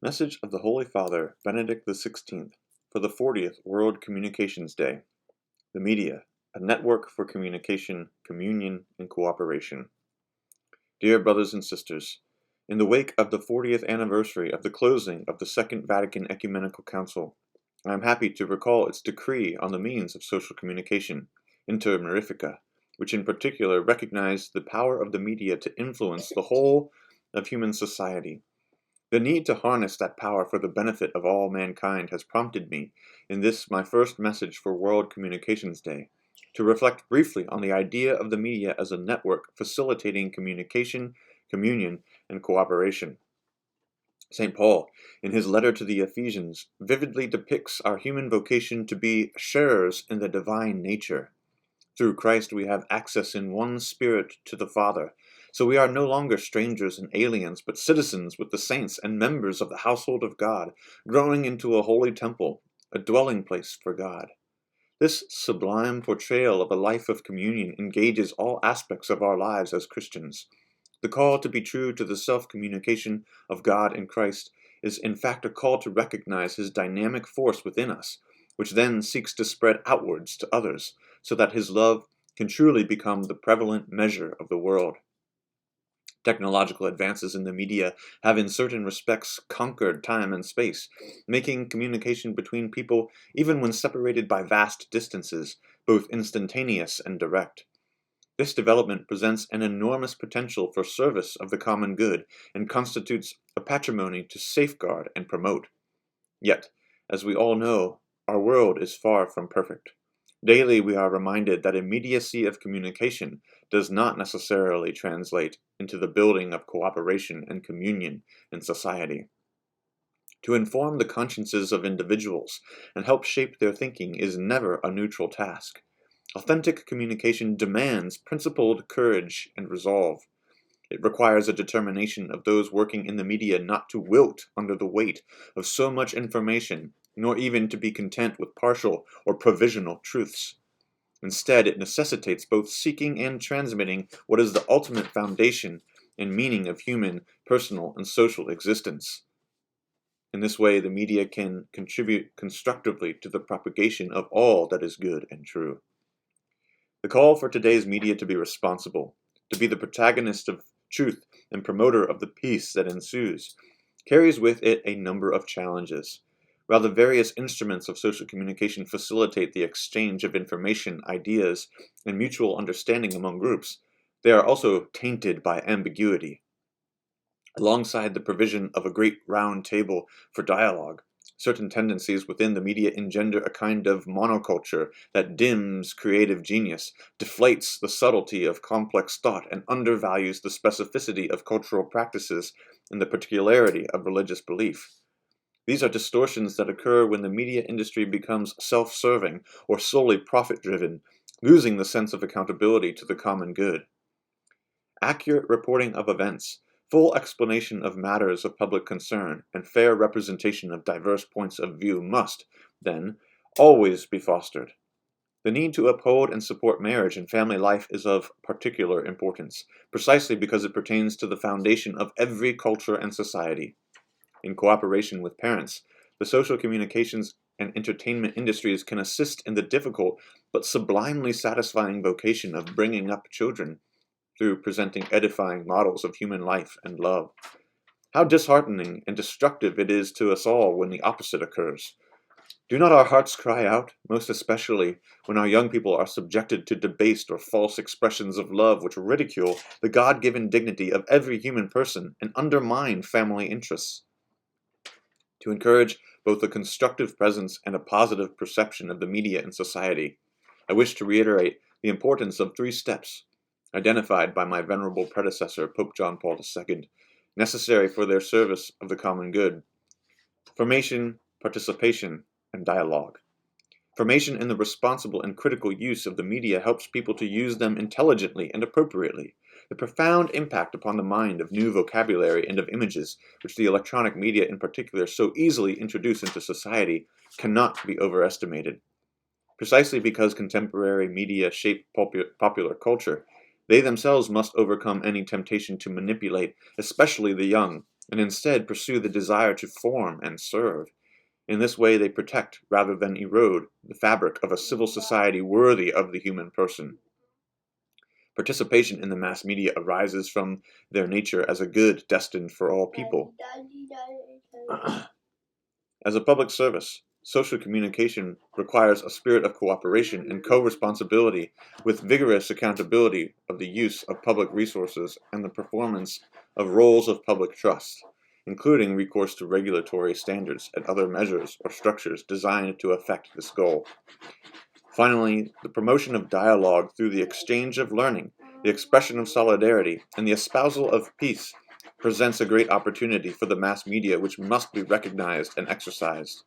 Message of the Holy Father, Benedict XVI, for the 40th World Communications Day. The Media, a network for communication, communion, and cooperation. Dear brothers and sisters, in the wake of the 40th anniversary of the closing of the Second Vatican Ecumenical Council, I am happy to recall its decree on the means of social communication, Inter Mirifica, which in particular recognized the power of the media to influence the whole of human society. The need to harness that power for the benefit of all mankind has prompted me, in this my first message for World Communications Day, to reflect briefly on the idea of the media as a network facilitating communication, communion, and cooperation. St. Paul, in his letter to the Ephesians, vividly depicts our human vocation to be sharers in the divine nature. Through Christ we have access in one Spirit to the Father, so we are no longer strangers and aliens, but citizens with the saints and members of the household of God, growing into a holy temple, a dwelling place for God. This sublime portrayal of a life of communion engages all aspects of our lives as Christians. The call to be true to the self-communication of God in Christ is in fact a call to recognize His dynamic force within us, which then seeks to spread outwards to others, so that His love can truly become the prevalent measure of the world. Technological advances in the media have in certain respects conquered time and space, making communication between people, even when separated by vast distances, both instantaneous and direct. This development presents an enormous potential for service of the common good and constitutes a patrimony to safeguard and promote. Yet, as we all know, our world is far from perfect. Daily we are reminded that immediacy of communication does not necessarily translate into the building of cooperation and communion in society. To inform the consciences of individuals and help shape their thinking is never a neutral task. Authentic communication demands principled courage and resolve. It requires a determination of those working in the media not to wilt under the weight of so much information, nor even to be content with partial or provisional truths. Instead, it necessitates both seeking and transmitting what is the ultimate foundation and meaning of human, personal, and social existence. In this way, the media can contribute constructively to the propagation of all that is good and true. The call for today's media to be responsible, to be the protagonist of truth and promoter of the peace that ensues, carries with it a number of challenges. While the various instruments of social communication facilitate the exchange of information, ideas, and mutual understanding among groups, they are also tainted by ambiguity. Alongside the provision of a great round table for dialogue, certain tendencies within the media engender a kind of monoculture that dims creative genius, deflates the subtlety of complex thought, and undervalues the specificity of cultural practices and the particularity of religious belief. These are distortions that occur when the media industry becomes self-serving or solely profit-driven, losing the sense of accountability to the common good. Accurate reporting of events, full explanation of matters of public concern, and fair representation of diverse points of view must, then, always be fostered. The need to uphold and support marriage and family life is of particular importance, precisely because it pertains to the foundation of every culture and society. In cooperation with parents, the social communications and entertainment industries can assist in the difficult but sublimely satisfying vocation of bringing up children through presenting edifying models of human life and love. How disheartening and destructive it is to us all when the opposite occurs. Do not our hearts cry out, most especially when our young people are subjected to debased or false expressions of love which ridicule the God-given dignity of every human person and undermine family interests? To encourage both a constructive presence and a positive perception of the media in society, I wish to reiterate the importance of 3 steps, identified by my venerable predecessor, Pope John Paul II, necessary for their service of the common good: formation, participation, and dialogue. Formation in the responsible and critical use of the media helps people to use them intelligently and appropriately. The profound impact upon the mind of new vocabulary and of images, which the electronic media in particular so easily introduce into society, cannot be overestimated. Precisely because contemporary media shape popular culture, they themselves must overcome any temptation to manipulate, especially the young, and instead pursue the desire to form and serve. In this way, they protect, rather than erode, the fabric of a civil society worthy of the human person. Participation in the mass media arises from their nature as a good destined for all people. As a public service, social communication requires a spirit of cooperation and co-responsibility with vigorous accountability of the use of public resources and the performance of roles of public trust, including recourse to regulatory standards and other measures or structures designed to effect this goal. Finally, the promotion of dialogue through the exchange of learning, the expression of solidarity, and the espousal of peace presents a great opportunity for the mass media which must be recognized and exercised.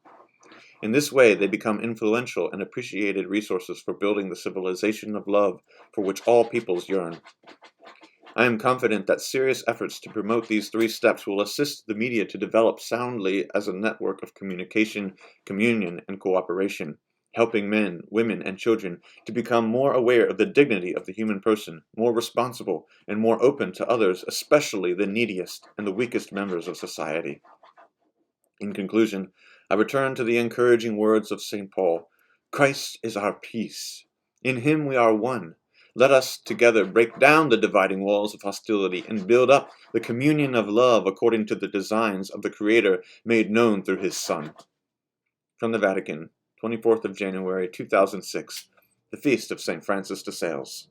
In this way, they become influential and appreciated resources for building the civilization of love for which all peoples yearn. I am confident that serious efforts to promote these three steps will assist the media to develop soundly as a network of communication, communion, and cooperation, helping men, women, and children to become more aware of the dignity of the human person, more responsible, and more open to others, especially the neediest and the weakest members of society. In conclusion, I return to the encouraging words of St. Paul: Christ is our peace. In him we are one. Let us together break down the dividing walls of hostility and build up the communion of love according to the designs of the Creator made known through his Son. From the Vatican, 24th of January 2006, the Feast of St. Francis de Sales.